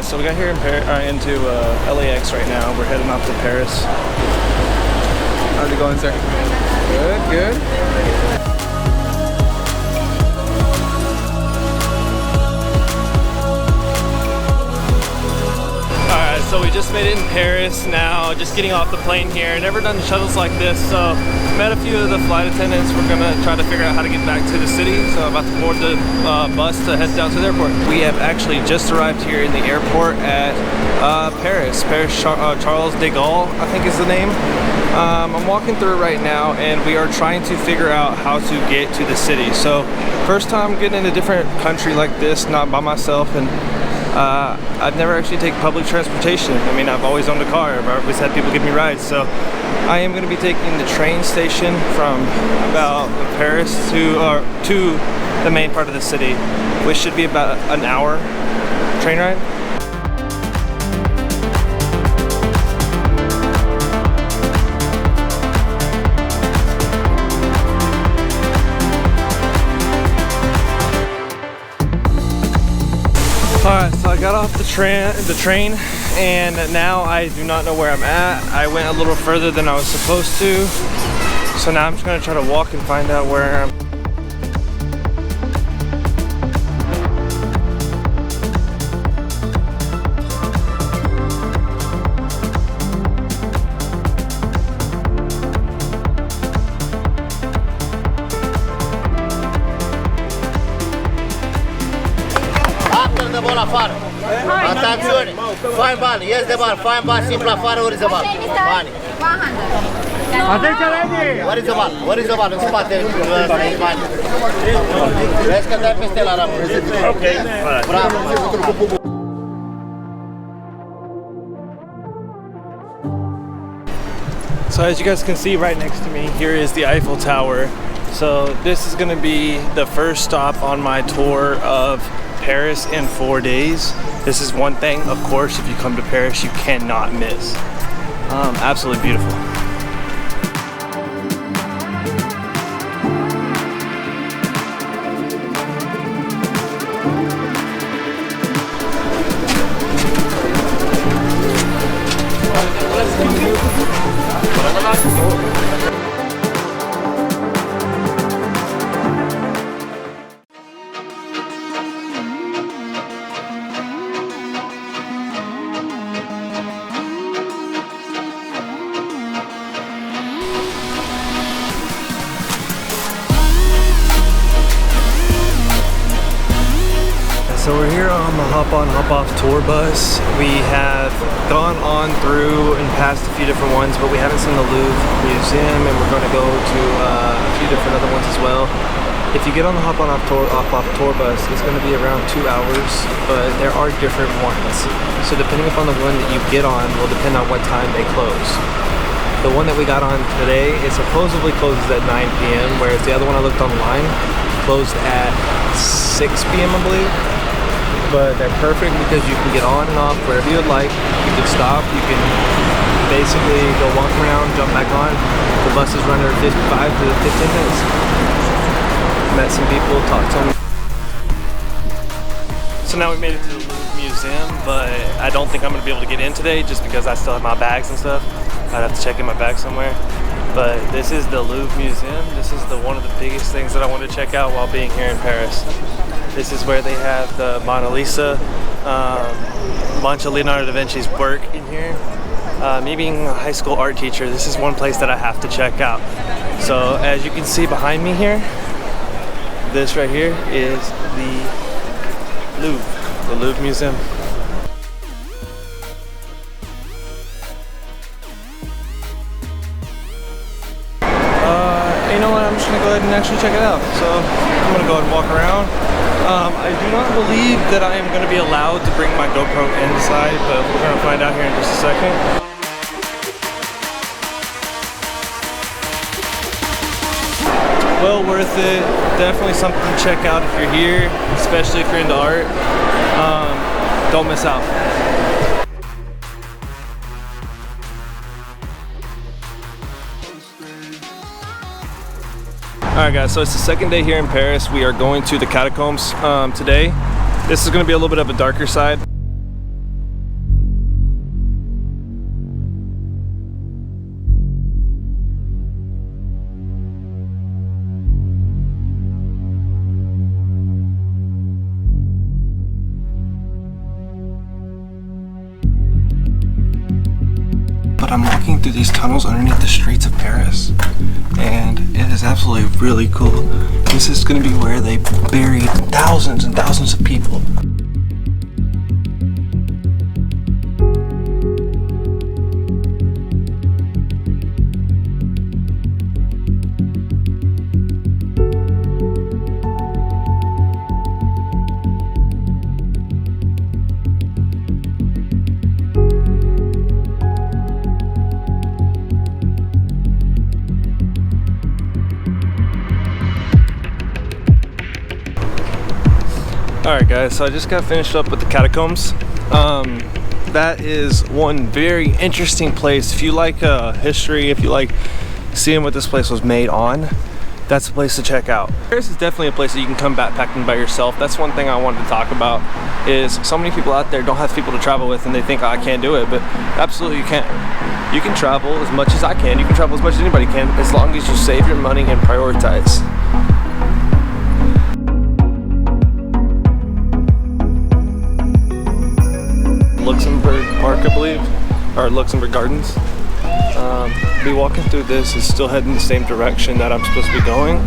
So we got here into LAX right now. We're heading off to Paris. How's it going, sir? Good, good. Alright, so we just made it in Paris now, just getting off the plane here. Never done shuttles like this, so met a few of the flight attendants. We're gonna try to figure out how to get back to the city. So I'm about to board the bus to head down to the airport. We have actually just arrived here in the airport at Paris. Charles de Gaulle, I think is the name. I'm walking through right now and we are trying to figure out how to get to the city. So first time getting in a different country like this, not by myself, and I've never actually taken public transportation. I mean, I've always owned a car. I've always had people give me rides. So I am going to be taking the train station from about Paris to the main part of the city, which should be about an hour train ride. Alright, so I got off the train and now I do not know where I'm at. I went a little further than I was supposed to. So now I'm just gonna try to walk and find out where I'm. Afară. Atențiune. Fain bani, ies de bani, fain bani, simplu afară, ori de bani. Bani. Atenție, lady! Ori de bani, ori de bani, în spate, bani. Vezi că dai peste la ramă. Ok, bravo. So as you guys can see right next to me, here is the Eiffel Tower. So this is going to be the first stop on my tour of Paris in 4 days. This is one thing, of course, if you come to Paris, you cannot miss. Absolutely beautiful. So we're here on the hop on, hop off tour bus. We have gone on through and passed a few different ones, but we haven't seen the Louvre Museum, and we're going to go to a few different other ones as well. If you get on the hop on, hop off tour bus, it's going to be around 2 hours, but there are different ones. So depending upon the one that you get on will depend on what time they close. The one that we got on today, it supposedly closes at 9 p.m., whereas the other one I looked online closed at 6 p.m. I believe. But they're perfect because you can get on and off wherever you'd like. You can stop, you can basically go walk around, jump back on. The buses run every 55 to 15 minutes. Met some people, talked to them. So now we made it to the Louvre Museum, but I don't think I'm going to be able to get in today just because I still have my bags and stuff. I'd have to check in my bag somewhere. But this is the Louvre Museum. This is one of the biggest things that I want to check out while being here in Paris. This is where they have the Mona Lisa, a bunch of Leonardo da Vinci's work in here. Me being a high school art teacher, this is one place that I have to check out. So as you can see behind me here, this right here is the Louvre Museum. You know what, I'm just gonna go ahead and actually check it out. So I'm gonna go ahead and walk around. I do not believe that I am gonna be allowed to bring my GoPro inside, but we're gonna find out here in just a second. Well worth it. Definitely something to check out if you're here, especially if you're into art. Don't miss out. Alright guys, so it's the second day here in Paris. We are going to the Catacombs today. This is going to be a little bit of a darker side. but I'm walking through these tunnels underneath the streets of Paris, and it is absolutely really cool. This is going to be where they buried thousands and thousands of people. Alright guys, so I just got finished up with the Catacombs. That is one very interesting place. If you like history, if you like seeing what this place was made on, that's a place to check out. Paris is definitely a place that you can come backpacking by yourself. That's one thing I wanted to talk about, is so many people out there don't have people to travel with and they think, oh, I can't do it, but absolutely you can. You can travel as much as I can. You can travel as much as anybody can, as long as you save your money and prioritize. Luxembourg Park, I believe, or Luxembourg Gardens. Be walking through this is still heading the same direction that I'm supposed to be going.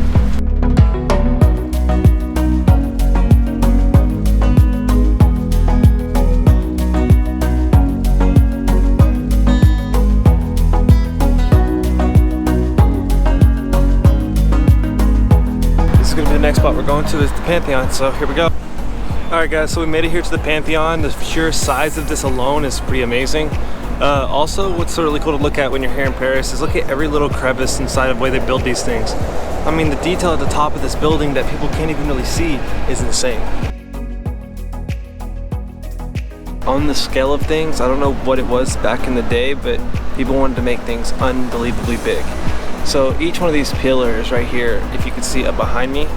This is going to be the next spot we're going to, is the Pantheon, so here we go. Alright guys, so we made it here to the Pantheon. The sheer size of this alone is pretty amazing. Also, what's really cool to look at when you're here in Paris is look at every little crevice inside of the way they build these things. I mean, the detail at the top of this building that people can't even really see is insane. On the scale of things, I don't know what it was back in the day, but people wanted to make things unbelievably big. So each one of these pillars right here, if you can see up behind me,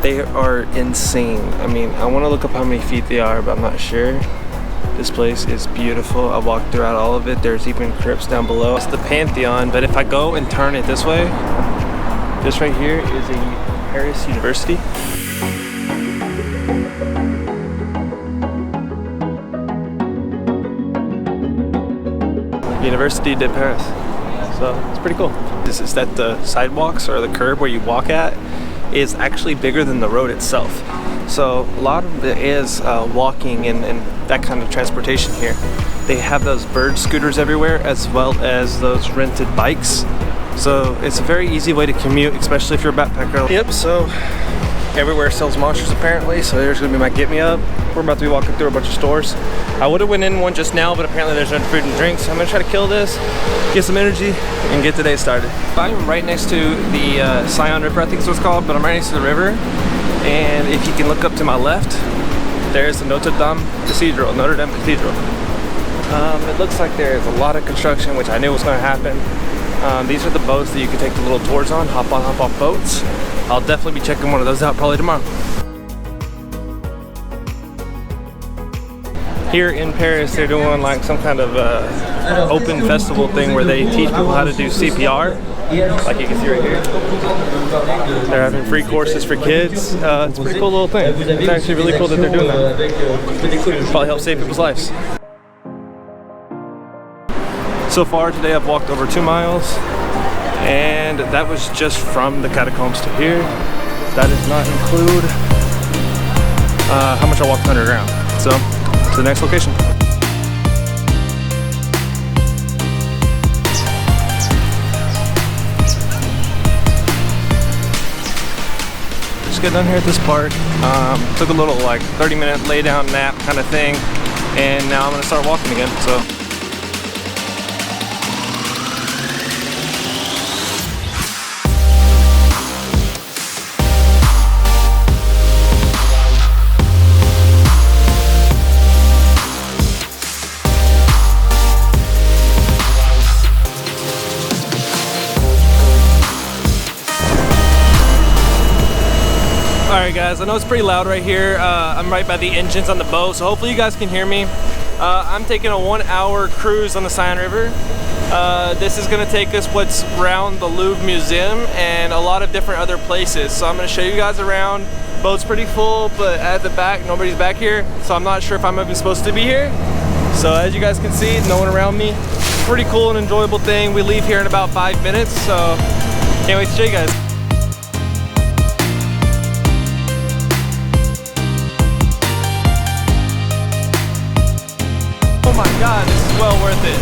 they are insane. I mean, I want to look up how many feet they are, but I'm not sure. This place is beautiful. I walked throughout all of it. There's even crypts down below. It's the Pantheon, but if I go and turn it this way, this right here is a Paris University. Université de Paris. So it's pretty cool. This is that the sidewalks, or the curb where you walk at, is actually bigger than the road itself. So a lot of it is walking and that kind of transportation here. They have those bird scooters everywhere, as well as those rented bikes. So it's a very easy way to commute, especially if you're a backpacker. Yep, so everywhere sells monsters apparently, so there's gonna be my get me up. We're about to be walking through a bunch of stores. I would have went in one just now, but apparently there's no food and drinks. So I'm gonna try to kill this, get some energy, and get today started. I'm right next to the Seine River, I think is what it's called, but I'm right next to the river. And if you can look up to my left, there's the Notre Dame Cathedral, Notre Dame Cathedral. It looks like there's a lot of construction, which I knew was gonna happen. These are the boats that you can take the little tours on, hop on, hop off boats. I'll definitely be checking one of those out probably tomorrow. Here in Paris, they're doing like some kind of open festival thing where they teach people how to do CPR. Like you can see right here. They're having free courses for kids. It's a pretty cool little thing. It's actually really cool that they're doing that. Probably help save people's lives. So far today I've walked over 2 miles, and that was just from the Catacombs to here. That does not include how much I walked underground. So, to the next location. Just get done here at this park. Took a little like 30-minute lay down nap kind of thing, and now I'm gonna start walking again. So. Alright guys, I know it's pretty loud right here. I'm right by the engines on the boat, so hopefully you guys can hear me. I'm taking a 1-hour cruise on the Seine River. This is going to take us what's around the Louvre Museum and a lot of different other places. So I'm going to show you guys around. Boat's pretty full, but at the back, nobody's back here. So I'm not sure if I'm even supposed to be here. So as you guys can see, no one around me. pretty cool and enjoyable thing. We leave here in about 5 minutes, so can't wait to show you guys. Oh my god, this is well worth it.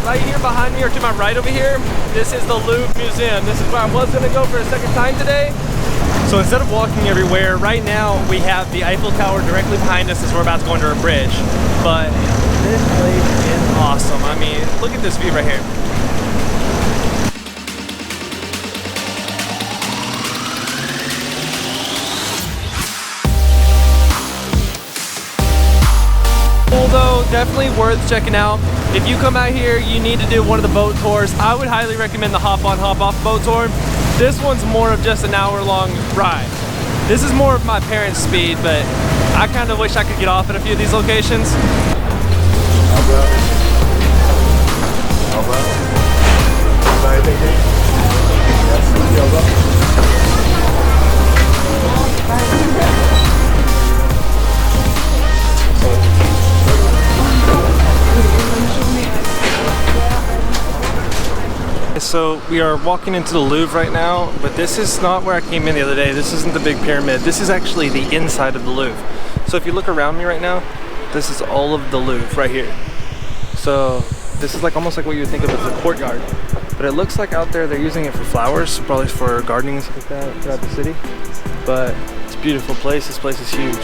Right here behind me, or to my right over here, this is the Louvre Museum. This is where I was going to go for a second time today. So instead of walking everywhere, right now we have the Eiffel Tower directly behind us as we're about to go under a bridge. But this place is awesome. I mean, look at this view right here. Though definitely worth checking out. If you come out here, you need to do one of the boat tours. I would highly recommend the hop on hop off boat tour. This one's more of just an hour-long ride. This is more of my parents' speed, but I kind of wish I could get off at a few of these locations. So we are walking into the Louvre right now, but this is not where I came in the other day. This isn't the big pyramid. This is actually the inside of the Louvre. So if you look around me right now, this is all of the Louvre right here. So this is like almost like what you would think of as a courtyard. But it looks like out there they're using it for flowers, probably for gardening and stuff like that throughout the city. But it's a beautiful place. This place is huge.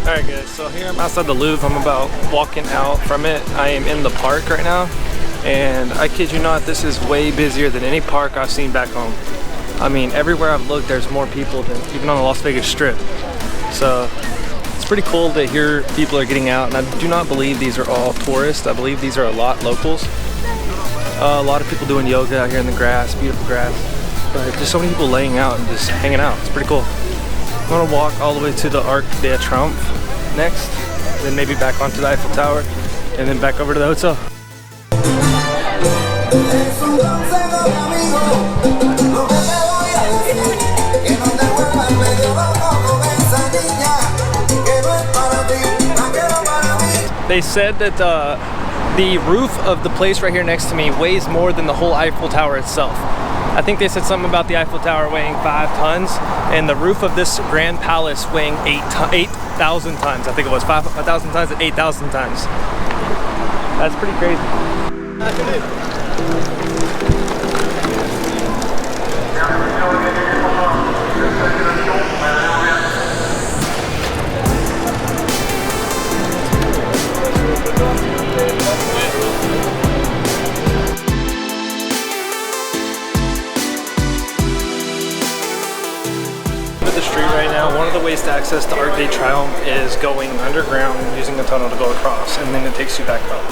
Alright guys, so here I'm outside the Louvre. I'm about walking out from it. I am in the park right now, and I kid you not, this is way busier than any park I've seen back home. I mean, everywhere I've looked, there's more people than even on the Las Vegas Strip. So it's pretty cool to hear people are getting out, and I do not believe these are all tourists. I believe these are a lot locals. A lot of people doing yoga out here in the grass, beautiful grass. But just so many people laying out and just hanging out. It's pretty cool. I'm gonna walk all the way to the Arc de Triomphe next, then maybe back onto the Eiffel Tower, and then back over to the hotel. They said that the roof of the place right here next to me weighs more than the whole Eiffel Tower itself. I think they said something about the Eiffel Tower weighing 5 tons, and the roof of this grand palace weighing 8,000 tons. I think it was 5,000 tons and 8,000 tons. That's pretty crazy. The street right now, one of the ways to access the Arc de Triomphe is going underground using a tunnel to go across, and then it takes you back up.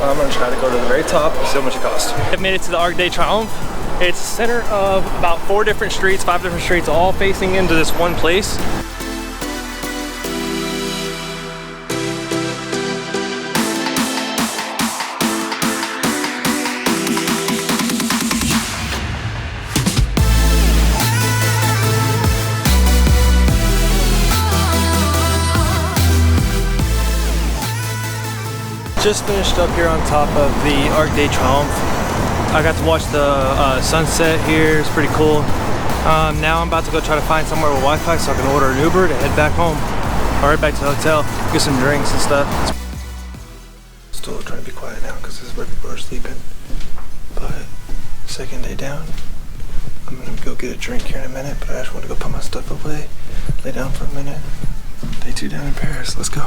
I'm gonna try to go to the very top and see how much it costs. I've made it to the Arc de Triomphe. It's the center of about 5 different streets, all facing into this one place. Just finished up here on top of the Arc de Triomphe. I got to watch the sunset here. It's pretty cool. Now I'm about to go try to find somewhere with Wi-Fi so I can order an Uber to head back home, or head back to the hotel, get some drinks and stuff. Still trying to be quiet now because this is where people are sleeping. But second day down, I'm gonna go get a drink here in a minute, but I just want to go put my stuff away, lay down for a minute. Day 2 down in Paris. Let's go.